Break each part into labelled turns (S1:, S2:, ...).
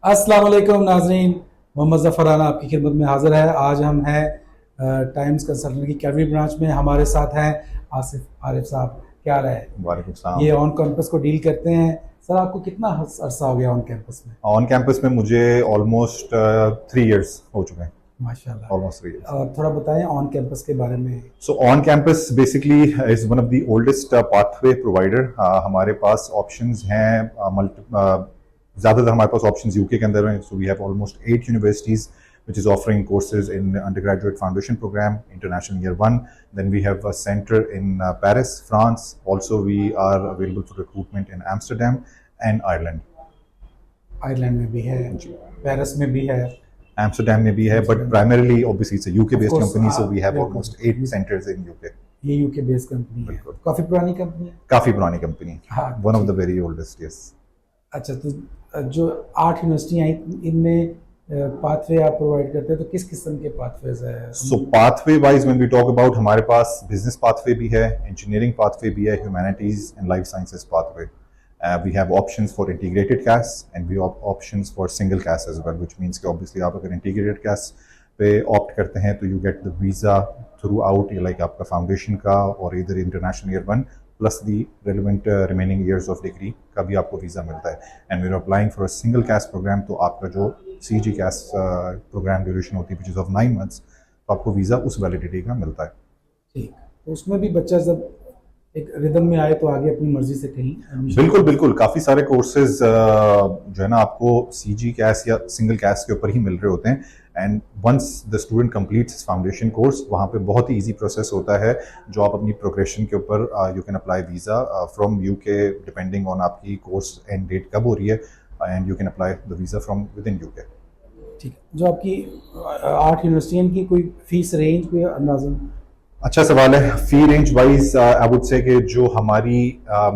S1: अस्सलाम वालेकुम नाजरीन, मोहम्मद ज़फ़राना आपकी खिदमत में हाजिर है। आज हम हैं टाइम्स कंसल्टेंट की कैडरी ब्रांच में। हमारे साथ हैं आसिफ आरिफ साहब। क्या हाल है?
S2: वालेकुम
S1: ये
S2: सलाम।
S1: ऑन कैंपस को डील करते हैं। सर, आपको कितना अरसा हो गया ऑन कैंपस में?
S2: ऑन कैंपस में मुझे ऑलमोस्ट 3 इयर्स हो चुके हैं। ऑलमोस्ट
S1: माशाल्लाह।
S2: 3 इयर्स।
S1: और थोड़ा बताएं ऑन कैंपस के बारे में।
S2: So on campus basically is one of the oldest pathway provider. हमारे पास ऑप्शंस हैं ज़्यादातर हमारे पास ऑप्शंस यूके के अंदर हैं। So we have almost 8 universities which is offering courses in undergraduate foundation program, international year 1. Then we have a center in Paris, France. Also we are available for recruitment in Amsterdam and Ireland.
S1: Ireland में भी है,
S2: जी।
S1: Paris में भी है।
S2: Amsterdam में भी है, but primarily obviously it's a UK
S1: Of
S2: based
S1: course,
S2: company, so we have
S1: बिल्कुल।
S2: Almost 8 centres in UK.
S1: ये यूके बेस्ड कंपनी है,
S2: बिल्कुल।
S1: काफ़ी पुरानी कंपनी है।
S2: काफी पुरानी कंपनी,
S1: हाँ,
S2: वन ऑफ
S1: ठीक।
S2: The very oldest. यस।
S1: अच्छा, तो जो 8 यूनिवर्सिटियाँ हैं, इनमें पाथवे आप प्रोवाइड करते हैं, तो किस किस्म के पाथवेज है?
S2: सो pathway wise when we talk about, हमारे पास बिजनेस पाथवे भी है, इंजीनियरिंग पाथवे भी है, humanities and life sciences pathway. We have options for integrated cast and we options for single caste as well, which means कि obviously आप अगर integrated cast पे ऑप्ट करते हैं तो you get the visa through out, like आपका foundation का और इधर international year 1 plus the relevant remaining years of degree का भी आपको वीज़ा मिलता है। And we are applying for a single cast programme, तो आपका जो CG कास्ट प्रोग्राम ड्यूरेशन होती है विच इज़ ऑफ 9 months, तो आपको वीज़ा उस वैलिडिटी का मिलता है।
S1: ठीक, तो उसमें भी बच्चा जब एक रिदम में आए तो आगे अपनी मर्जी से कहीं admission-
S2: बिल्कुल बिल्कुल, काफ़ी सारे कोर्सेज जो है ना आपको CG कैस या सिंगल कैस के ऊपर ही मिल रहे होते हैं। And once the student completes foundation course, वहाँ पे बहुत ही इजी प्रोसेस होता है जो आप अपनी प्रोग्रेशन के ऊपर you can apply visa from UK, depending on आपकी कोर्स एंड डेट कब हो रही है, and you can apply the visa from with in UK.
S1: ठीक है। जो आपकी 8 यूनिवर्सिटियाँ की कोई फीस रेंज, कोई अंदाजा?
S2: अच्छा सवाल है। Fee range wise I would say कि जो हमारी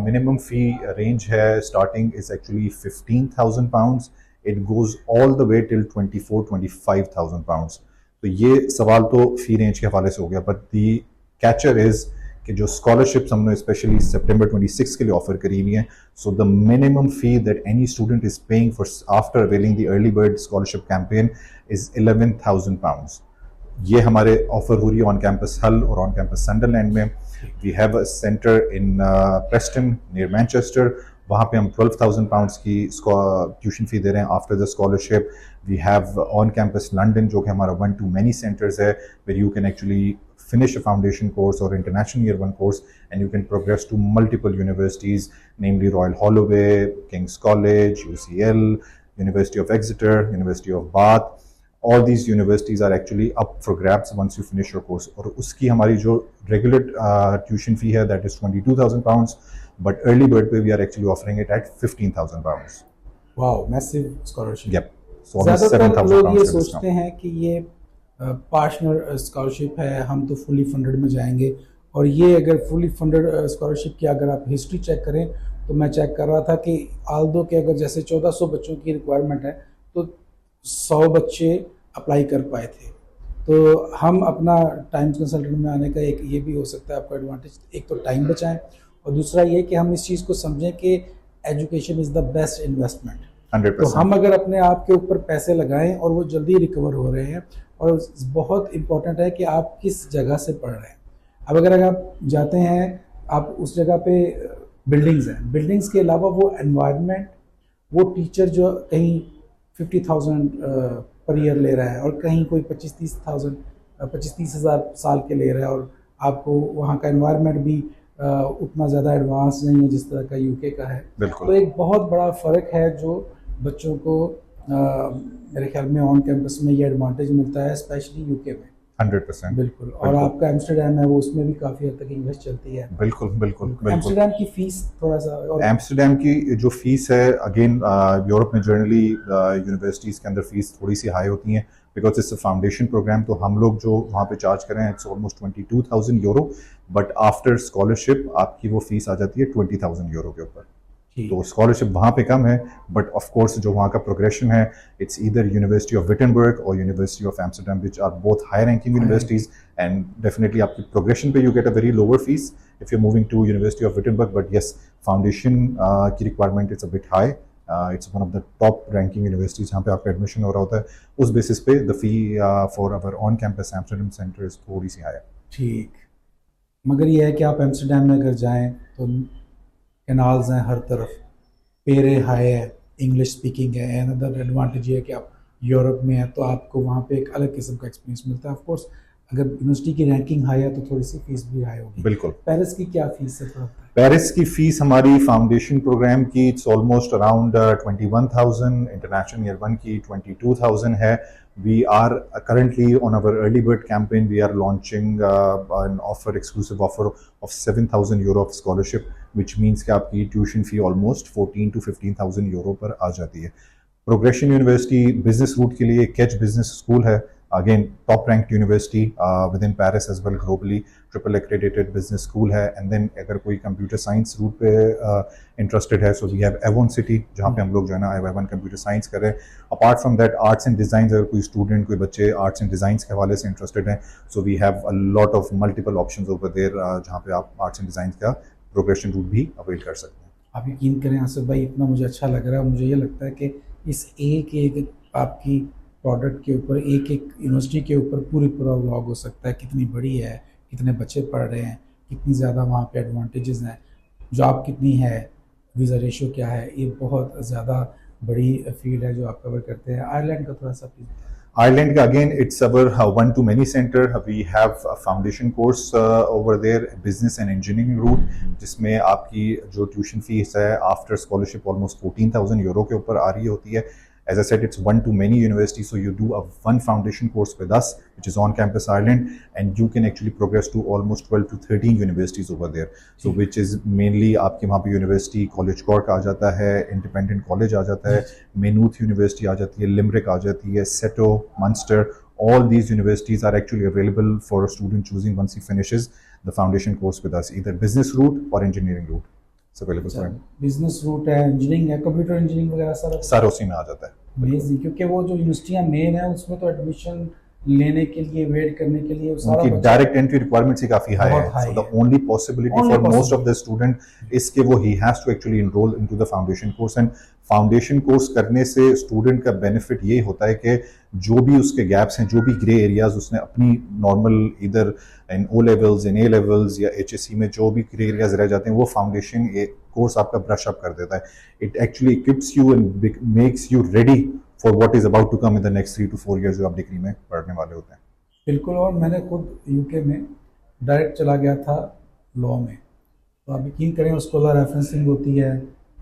S2: मिनिमम फ़ी रेंज है starting is actually £15,000। It goes all the way till 24-25,000 pounds. तो ये सवाल तो फ़ी रेंज के हवाले से हो गया, बट दी कैचर इज़ कि जो स्कॉलरशिप्स हमने स्पेशली सितंबर 26 के लिए ऑफर करी हुई हैं, so the minimum fee that any student is paying for after availing the early bird scholarship campaign is £11,000। ये हमारे ऑफर हो रही है ऑन कैंपस हल और ऑन कैंपस संडरलैंड में। We have a centre in Preston near Manchester, वहाँ पे हम £12,000 की ट्यूशन फी दे रहे हैं after the scholarship. We have on campus London, जो कि हमारा 1-to-many सेंटर्स है, where you can actually finish a foundation course or international year 1 course and you can progress to multiple universities, namely Royal Holloway, King's College, UCL, University of Exeter, University of Bath. All these universities are actually up for grabs once you finish your course. और उसकी हमारी जो regular tuition fee है that is £22,000, but early bird पे we are actually offering it at £15,000.
S1: Wow, massive scholarship.
S2: Yep. So almost
S1: ज़्यादातर लोग ये
S2: £7,000
S1: सोचते हैं कि ये पार्टनर स्कॉलरशिप है, हम तो फुली फंडेड में जाएंगे। और ये अगर फुली फंडेड स्कॉलरशिप की अगर आप हिस्ट्री चेक करें, तो मैं चेक कर रहा था कि आल्दो के अगर जैसे 1400 बच्चों की रिक्वायरमेंट है, तो 100 बच्चे अप्लाई कर पाए थे। तो हम अपना टाइम्स कंसल्टेंट में आने का एक ये भी हो सकता है आपका एडवांटेज, एक तो टाइम बचाएं और दूसरा ये कि हम इस चीज़ को समझें कि education is the best investment.
S2: 100%।
S1: तो हम अगर अपने आप के ऊपर पैसे लगाएं और वो जल्दी रिकवर हो रहे हैं, और बहुत इम्पोर्टेंट है कि आप किस जगह से पढ़ रहे हैं। अब अगर आप जाते हैं, आप उस जगह पे बिल्डिंग्स हैं, बिल्डिंग्स के अलावा वो एनवायरनमेंट, वो टीचर जो कहीं 50,000 पर ईयर ले रहा है और कहीं कोई 25-30 हज़ार साल के ले रहा है, और आपको वहाँ का एनवायरनमेंट भी उतना ज़्यादा एडवांस नहीं है जिस तरह का यूके का है।
S2: बिल्कुल।
S1: तो एक बहुत बड़ा फ़र्क है जो बच्चों को मेरे ख्याल में ऑन कैंपस में ये एडवांटेज मिलता है, स्पेशली यूके में।
S2: 100%।
S1: बिल्कुल। और आपका एम्स्टरडैम है, वो उसमें भी काफ़ी हद तक इंग्लिश चलती है।
S2: बिल्कुल बिल्कुल बिल्कुल।
S1: एम्स्टरडैम की फ़ीस थोड़ा सा, और
S2: एम्स्टरडैम की जो फीस है, अगेन यूरोप में जनरली यूनिवर्सिटीज़ के अंदर फीस थोड़ी सी हाई होती हैं because it's a foundation programme. तो हम लोग जो वहाँ पे चार्ज करें it's almost €22,000, but after scholarship आपकी वो फीस आ जाती है €20,000 के ऊपर। तो स्कॉलरशिप वहाँ पे कम है, बट ऑफ कोर्स जो वहाँ का प्रोग्रेशन है, it's either university of Wittenberg और university of Amsterdam, which are both high ranking universities, and definitely आपकी प्रोग्रेशन पे you get a very lower fees if you moving to university of Wittenberg, but yes foundation की requirement it's a bit high it's one of the top ranking universities जहाँ पे आपका admission हो रहा होता है. उस बेसिस पे the fee for our on campus Amsterdam centre is थोड़ी सी हाई है.
S1: ठीक, मगर ये है कि आप एम्स्टर्डम में अगर जाएं तो कैनाल्स हैं हर तरफ, पेरे हाई है, इंग्लिश स्पीकिंग है. अनदर एडवांटेज ये है कि आप यूरोप में हैं तो आपको वहाँ पे एक अलग किस्म का एक्सपीरियंस मिलता है. ऑफ कोर्स अगर यूनिवर्सिटी की रैंकिंग हाई है तो थोड़ी सी फीस भी हाई होगी.
S2: बिल्कुल.
S1: पेरिस की क्या फीस है थोड़ा?
S2: पेरिस की फीस हमारी फाउंडेशन प्रोग्राम की it's almost around 21,000, international year 1 की 22,000 है. We are currently on our early bird campaign. We are launching an offer, exclusive offer of 7,000 euro of scholarship, which means कि आपकी tuition fee almost 14 to 15,000 euro पर आ जाती है. Progression university business route के लिए Kedge business school है. Again top ranked university with in Paris as well globally, triple accredited business school है. And then अगर कोई कंप्यूटर साइंस रूट पे इंटरेस्टेड है, so we have Avon city जहाँ पे हम लोग जो है ना एवन कंप्यूटर साइंस कर रहे हैं. Apart from that arts and design, अगर कोई स्टूडेंट कोई बच्चे आर्ट्स एंड डिज़ाइंस के हवाले से इंटरेस्टेड हैं, so we have a lot of multiple options over there जहाँ पे आप आर्ट्स एंड डिज़ाइन का प्रोग्रेशन रूट भी अवेल कर सकते हैं.
S1: आप यकीन करें आसिफ भाई, इतना मुझे अच्छा लग रहा है. मुझे ये लगता है कि इस एक एक आपकी प्रोडक्ट के ऊपर, एक एक यूनिवर्सिटी के ऊपर पूरा व्लॉग हो सकता है. कितनी बड़ी है, कितने बच्चे पढ़ रहे हैं, कितनी ज़्यादा वहाँ पे एडवांटेजेस हैं, जॉब कितनी है, वीज़ा रेशियो क्या है. ये बहुत ज़्यादा बड़ी फील्ड है जो आप कवर करते हैं. आयरलैंड का थोड़ा सा प्लीज.
S2: Ireland का again it's our one to many center. We have a foundation course over there, business and engineering route, जिसमें आपकी जो ट्यूशन फीस है आफ्टर स्कॉलरशिप ऑलमोस्ट 14,000 यूरो के ऊपर आ रही होती है. As I said, it's one to many universities, so you do a one foundation course with us, which is on campus Ireland, and you can actually progress to almost 12 to 13 universities over there. So which is mainly आपके वहाँ पे university college cork आ जाता है, independent college आ जाता है, Maynooth university आ जाती है, limerick आ जाती है, सेटो, monster. All these universities are actually available for a student choosing once he finishes the foundation course with us, either business route or engineering route.
S1: Business route है, engineering है, computer engineering वगैरह
S2: सारा उसी में आ जाता है.
S1: अमेजिंग, क्योंकि वो जो यूनिवर्सिटियाँ मेन है उसमें तो एडमिशन लेने के लिए, वेट करने के लिए
S2: उनकी डायरेक्ट एंट्री रिक्वायरमेंट्स ही काफी हाई है. So the only possibility for most of the student is कि वो ही has to actually enrol into the foundation course. And foundation course करने से स्टूडेंट का बेनिफिट ये होता है कि जो भी उसके गैप्स हैं, जो भी ग्रे एरियाज उसने अपनी नॉर्मल इधर in O levels, in A levels या HSC में जो भी ग्रे एरियाज रह जाते हैं, वो फाउंडेशन कोर्स आपका ब्रश अप कर देता है. It actually equips you and makes you ready for what is about to come in the next 3 to 4 years जो आप डिग्री में पढ़ने वाले होते हैं.
S1: बिल्कुल. और मैंने खुद UK में डायरेक्ट चला गया था लॉ में, तो आप यकीन करें उसको रेफरेंसिंग होती है.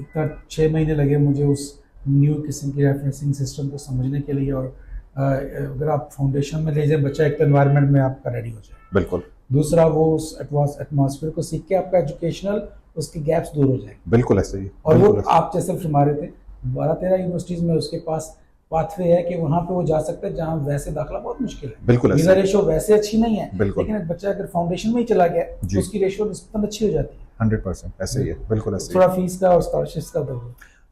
S1: इतना 6 महीने लगे मुझे उस न्यू किस्म की रेफरेंसिंग सिस्टम को समझने के लिए. और अगर आप फाउंडेशन में ले जाए बच्चा, एक तो एनवायरनमेंट में आपका रेडी हो जाए,
S2: बिल्कुल.
S1: दूसरा वो उस एटमॉस्फेयर को सीख के आपका एजुकेशनल उसके गैप्स दूर हो जाए.
S2: बिल्कुल ऐसे ही.
S1: और वो आप जैसे फरमा रहे थे 12-13 यूनिवर्सिटीज़ में उसके पास पाथवे है कि वहाँ पे वो जा सकता है जहाँ वैसे दाखिला बहुत मुश्किल है.
S2: बिल्कुल.
S1: वीजा रेशियो वैसे अच्छी नहीं है,
S2: लेकिन
S1: एक बच्चा अगर फाउंडेशन में ही चला गया तो उसकी रेशियो निस्बतन अच्छी हो जाती है.
S2: 100% ऐसे ही है. बिल्कुल ऐसे.
S1: थोड़ा फीस का और स्कॉलरशिप का दो.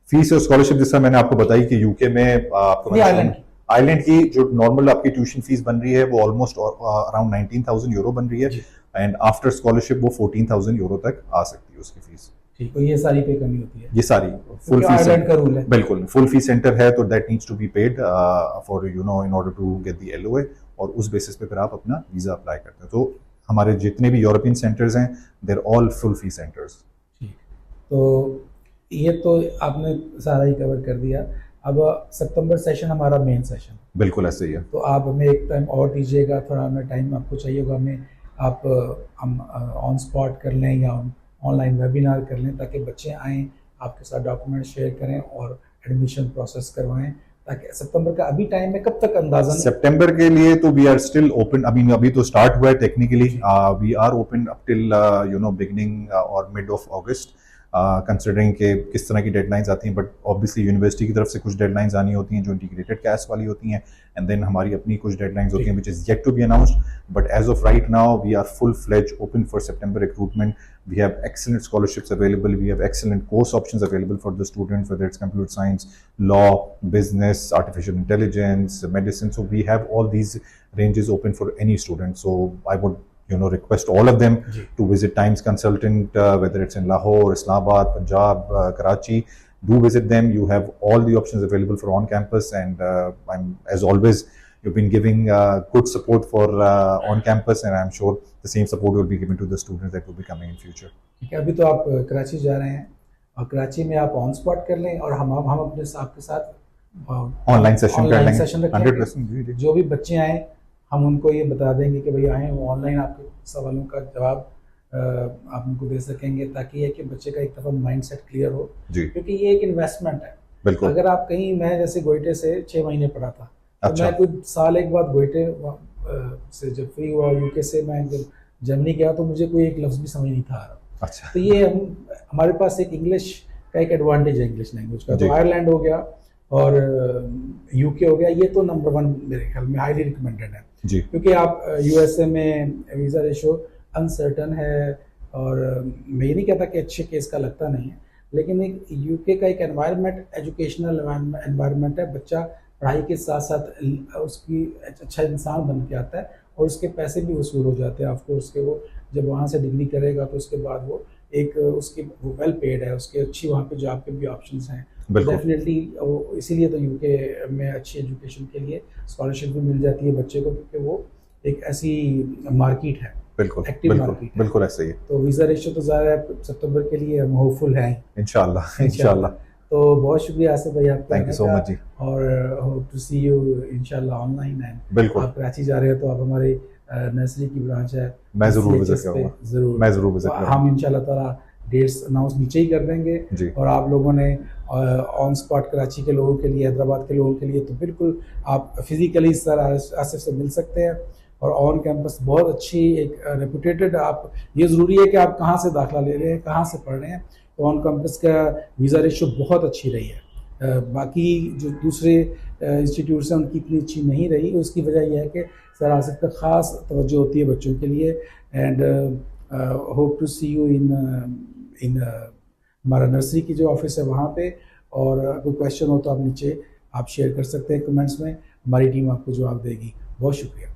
S2: फीस और स्कॉलरशिप जैसा मैंने आपको बताई कि यूके में आपको आयरलैंड की जो नॉर्मल आपकी ट्यूशन फीस बन रही है वो ऑलमोस्ट अराउंड 19,000 यूरो बन रही है. एंड आफ्टर स्कॉलरशिप वो 14,000 यूरो तक आ सकती है उसकी फीस.
S1: ठीक है, ये सारी पे करनी होती है.
S2: ये सारी फुल फीस
S1: का रूल है.
S2: बिल्कुल. फुल फीस सेंटर है तो that needs to be paid for in order to get the LOA, और उस बेसिस पे फिर आप अपना वीजा अप्लाई करते हैं. तो हमारे जितने भी यूरोपियन सेंटर्स हैं they are all full fees centres.
S1: ठीक. तो ये तो आपने सारा ही कवर कर दिया. अब सितंबर सेशन हमारा मेन सेशन.
S2: बिल्कुल ऐसे ही है.
S1: तो आप हमें एक टाइम और दीजिएगा, थोड़ा हमें टाइम आपको चाहिए होगा. हमें आप हम ऑन स्पॉट कर लें या ऑनलाइन वेबिनार कर लें ताकि बच्चे आएँ, आपके साथ डॉक्यूमेंट शेयर करें और एडमिशन प्रोसेस करवाएं, ताकि सितंबर का अभी टाइम है कब तक अंदाजा?
S2: सितंबर के लिए तो वी आर स्टिल ओपन. अभी तो स्टार्ट हुआ है technically. We are open up till beginning और मिड ऑफ अगस्त, कंसिडरिंग के किस तरह की डेडलाइंस आती हैं. बट ऑब्वियसली यूनिवर्सिटी की तरफ से कुछ डेडलाइंस आनी होती हैं जो इंटीग्रेटेड कैस्ट वाली होती हैं, एंड देन हमारी अपनी कुछ डेडलाइंस होती हैं which is yet to be announced. But as of right now we are full fledge open for September recruitment. We have excellent scholarships available. We have excellent course options available for the students, whether it's computer science, law, business, artificial intelligence, medicine. So we have all these ranges open for any student. So I would request all of them to visit Times Consultant, whether it's in Lahore, Islamabad, Punjab, Karachi, do visit them. You have all the options available for on campus, and as always, you've been giving good support for on campus, and I'm sure the same support will be given to the students that will be coming in future.
S1: ठीक है, अभी तो आप कराची जा रहे हैं और कराची में आप ऑन स्पॉट कर लें और हम अपने आपके साथ
S2: ऑनलाइन सेशन कर लेंगे,
S1: सेशन रखेंगे।
S2: 100%।
S1: जो भी बच्चे आए हम उनको ये बता देंगे कि भाई आए, वो ऑनलाइन आपके सवालों का जवाब आप उनको दे सकेंगे, ताकि ये कि बच्चे का एक तरफ माइंड सेट क्लियर हो
S2: जी,
S1: क्योंकि ये एक इन्वेस्टमेंट है।
S2: बिल्कुल।
S1: अगर आप कहीं, मैं जैसे गोइटे से 6 महीने पढ़ा था, तो
S2: अच्छा।
S1: मैं कुछ साल एक बाद गोइटे से जब फ्री हुआ, यूके से मैं जब जर्मनी गया तो मुझे कोई एक लफ्ज़ भी समझ नहीं था आ रहा।
S2: अच्छा।
S1: तो ये हमारे पास एक इंग्लिश का एक एडवांटेज है, इंग्लिश लैंग्वेज का। तो आयरलैंड हो गया और यूके हो गया, ये तो नंबर 1 मेरे ख्याल में हाईली रिकमेंडेड है
S2: जी,
S1: क्योंकि आप यूएसए में वीज़ा रेशो अनसर्टन है, और मैं ये नहीं कहता कि अच्छे केस का लगता नहीं है, लेकिन एक यूके का एक एनवायरनमेंट, एजुकेशनल एनवायरनमेंट है। बच्चा पढ़ाई के साथ साथ उसकी अच्छा इंसान बन के आता है और उसके पैसे भी वसूल हो जाते हैं। ऑफकोर्स के वो जब वहाँ से डिग्री करेगा तो उसके बाद वो एक उसकी वो वेल पेड है, उसके अच्छी वहाँ पे जॉब के भी ऑप्शंस हैं डेफिनेटली। इसीलिए तो यूके में अच्छी एजुकेशन के लिए स्कॉलरशिप भी मिल जाती है बच्चे को, क्योंकि वो एक ऐसी मार्केट है,
S2: बिल्कुल
S1: एक्टिव
S2: बिल्कुल
S1: मार्केट है।
S2: बिल्कुल ऐसा ही है।
S1: तो वीज़ा रेशो तो ज़्यादा है, सितंबर के लिए हम होपफुल हैं
S2: इंशाल्लाह।
S1: तो बहुत शुक्रिया आसिफ भाई आपका,
S2: थैंक यू सो मच जी,
S1: और होप टू सी यू इंशाल्लाह ऑनलाइन। एंड
S2: बिल्कुल
S1: आप कराची जा रहे हो तो आप हमारी नर्सरी की ब्रांच है,
S2: मैं जरूर विजिट
S1: CHS पे
S2: करूंगा,
S1: जरूर
S2: मैं जरूर विजिट करूंगा।
S1: हम इंशाल्लाह ताला डेट्स अनाउंस नीचे ही कर देंगे
S2: जी,
S1: और आप लोगों ने ऑन स्पॉट कराची के लोगों के लिए, हैदराबाद के लोगों के लिए तो बिल्कुल आप फिजिकली सर आसिफ से मिल सकते हैं। और ऑन कैंपस बहुत अच्छी एक रेपुटेटेड, आप ये ज़रूरी है कि आप कहाँ से दाखिला ले रहे हैं, कहाँ से पढ़ रहे हैं। तो ऑन कैंपस का वीज़ा रेशो बहुत अच्छी रही है, बाकी जो दूसरे इंस्टीट्यूट्स हैं उनकी इतनी अच्छी नहीं रही। उसकी वजह यह है कि सर आसिफ का ख़ास तवज्जो होती है बच्चों के लिए। And hope to see you in हमारा नर्सरी की जो ऑफिस है वहाँ पे। और कोई क्वेश्चन हो तो आप नीचे आप शेयर कर सकते हैं कमेंट्स में, हमारी टीम आपको जवाब देगी। बहुत शुक्रिया।